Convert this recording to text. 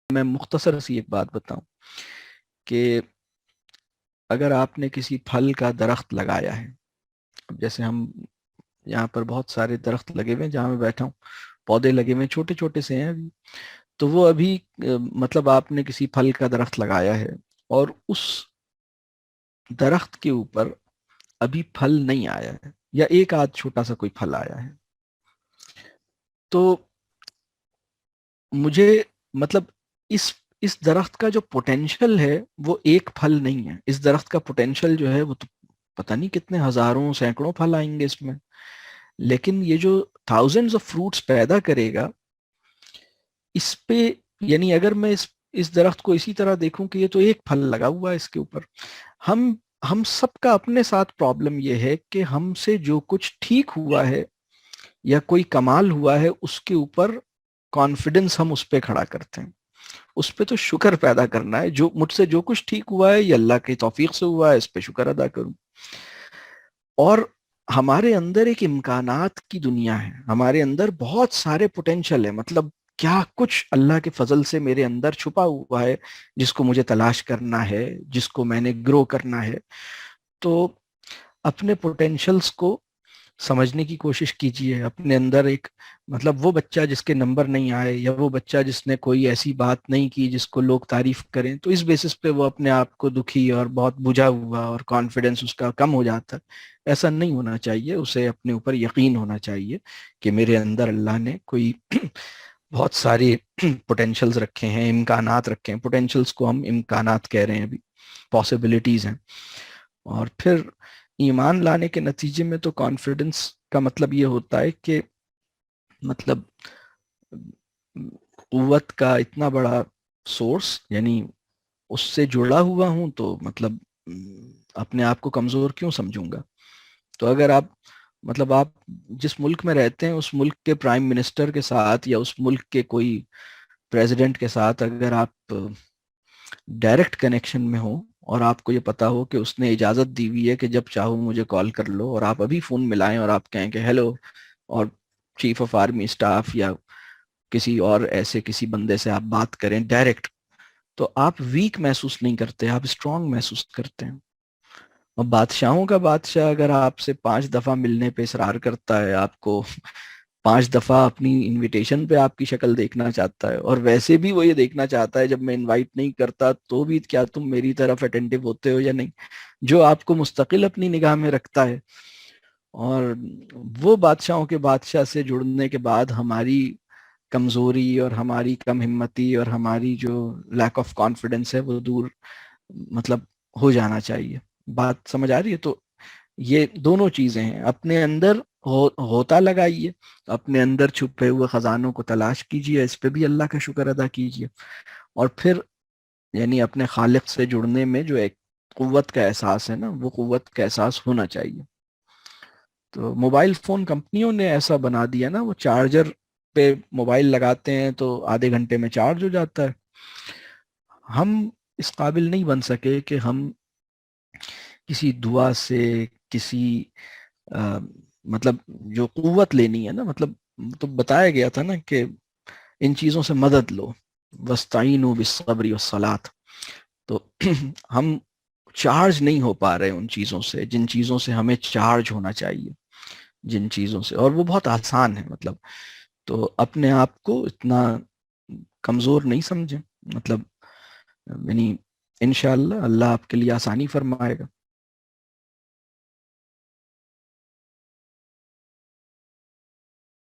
میں مختصر سی ایک بات بتاؤں کہ اگر آپ نے کسی پھل کا درخت لگایا ہے، اب جیسے ہم یہاں پر بہت سارے درخت لگے ہوئے ہیں جہاں میں بیٹھا ہوں، پودے لگے ہوئے ہیں چھوٹے چھوٹے سے ہیں ابھی، تو وہ ابھی مطلب آپ نے کسی پھل کا درخت لگایا ہے اور اس درخت کے اوپر ابھی پھل نہیں آیا ہے یا ایک آدھ چھوٹا سا کوئی پھل آیا ہے، تو مجھے مطلب اس اس درخت کا جو پوٹینشل ہے وہ ایک پھل نہیں ہے. اس درخت کا پوٹینشل جو ہے وہ تو پتہ نہیں کتنے ہزاروں سینکڑوں پھل آئیں گے اس میں. لیکن یہ جو تھاؤزینڈز آف فروٹس پیدا کرے گا اس پہ، یعنی اگر میں اس درخت کو اسی طرح دیکھوں کہ یہ تو ایک پھل لگا ہوا ہے اس کے اوپر، ہم سب کا اپنے ساتھ پرابلم یہ ہے کہ ہم سے جو کچھ ٹھیک ہوا ہے یا کوئی کمال ہوا ہے اس کے اوپر کانفیڈنس ہم اس پہ کھڑا کرتے ہیں. اس پہ تو شکر پیدا کرنا ہے، جو مجھ سے جو کچھ ٹھیک ہوا ہے یہ اللہ کی توفیق سے ہوا ہے، اس پہ شکر ادا کروں. اور ہمارے اندر ایک امکانات کی دنیا ہے، ہمارے اندر بہت سارے پوٹینشل ہے، مطلب کیا کچھ اللہ کے فضل سے میرے اندر چھپا ہوا ہے جس کو مجھے تلاش کرنا ہے، جس کو میں نے گرو کرنا ہے. تو اپنے پوٹینشلز کو سمجھنے کی کوشش کیجئے. اپنے اندر ایک مطلب وہ بچہ جس کے نمبر نہیں آئے یا وہ بچہ جس نے کوئی ایسی بات نہیں کی جس کو لوگ تعریف کریں تو اس بیسس پہ وہ اپنے آپ کو دکھی اور بہت بجھا ہوا اور کانفیڈنس اس کا کم ہو جاتا ہے. ایسا نہیں ہونا چاہیے. اسے اپنے اوپر یقین ہونا چاہیے کہ میرے اندر اللہ نے کوئی بہت سارے پوٹینشلز رکھے ہیں، امکانات رکھے ہیں. پوٹینشلز کو ہم امکانات کہہ رہے ہیں، ابھی پاسبلٹیز ہیں. اور پھر ایمان لانے کے نتیجے میں تو کانفیڈنس کا مطلب یہ ہوتا ہے کہ مطلب قوت کا اتنا بڑا سورس، یعنی اس سے جڑا ہوا ہوں تو مطلب اپنے آپ کو کمزور کیوں سمجھوں گا. تو اگر آپ مطلب آپ جس ملک میں رہتے ہیں اس ملک کے پرائم منسٹر کے ساتھ یا اس ملک کے کوئی پریزیڈنٹ کے ساتھ اگر آپ ڈائریکٹ کنیکشن میں ہو اور آپ کو یہ پتا ہو کہ اس نے اجازت دی ہوئی ہے کہ جب چاہو مجھے کال کر لو، اور آپ ابھی فون ملائیں اور آپ کہیں کہ ہیلو، اور چیف آف آرمی اسٹاف یا کسی اور ایسے کسی بندے سے آپ بات کریں ڈائریکٹ، تو آپ ویک محسوس نہیں کرتے، آپ اسٹرانگ محسوس کرتے ہیں. اور بادشاہوں کا بادشاہ اگر آپ سے 5 دفعہ ملنے پہ اصرار کرتا ہے، آپ کو 5 دفعہ اپنی انویٹیشن پہ آپ کی شکل دیکھنا چاہتا ہے، اور ویسے بھی وہ یہ دیکھنا چاہتا ہے جب میں انوائٹ نہیں کرتا تو بھی کیا تم میری طرف اٹینٹیو ہوتے ہو یا نہیں، جو آپ کو مستقل اپنی نگاہ میں رکھتا ہے. اور وہ بادشاہوں کے بادشاہ سے جڑنے کے بعد ہماری کمزوری اور ہماری کم ہمتی اور ہماری جو لیک آف کانفیڈنس ہے وہ دور مطلب ہو جانا چاہیے. بات سمجھ آ رہی ہے؟ تو یہ دونوں چیزیں ہیں. اپنے اندر ہوتا لگائیے، اپنے اندر چھپے ہوئے خزانوں کو تلاش کیجیے، اس پہ بھی اللہ کا شکر ادا کیجیے. اور پھر یعنی اپنے خالق سے جڑنے میں جو ایک قوت کا احساس ہے نا، وہ قوت کا احساس ہونا چاہیے. تو موبائل فون کمپنیوں نے ایسا بنا دیا نا، وہ چارجر پہ موبائل لگاتے ہیں تو آدھے گھنٹے میں چارج ہو جاتا ہے. ہم اس قابل نہیں بن سکے کہ ہم کسی دعا سے، کسی مطلب جو قوت لینی ہے نا، مطلب تو بتایا گیا تھا نا کہ ان چیزوں سے مدد لو، وَاسْتَعِینُوا بِالصَّبْرِ وَالصَّلَاةِ. تو ہم چارج نہیں ہو پا رہے ان چیزوں سے جن چیزوں سے ہمیں چارج ہونا چاہیے، جن چیزوں سے، اور وہ بہت آسان ہے. مطلب تو اپنے آپ کو اتنا کمزور نہیں سمجھیں، مطلب یعنی انشاءاللہ اللہ آپ کے لیے آسانی فرمائے گا.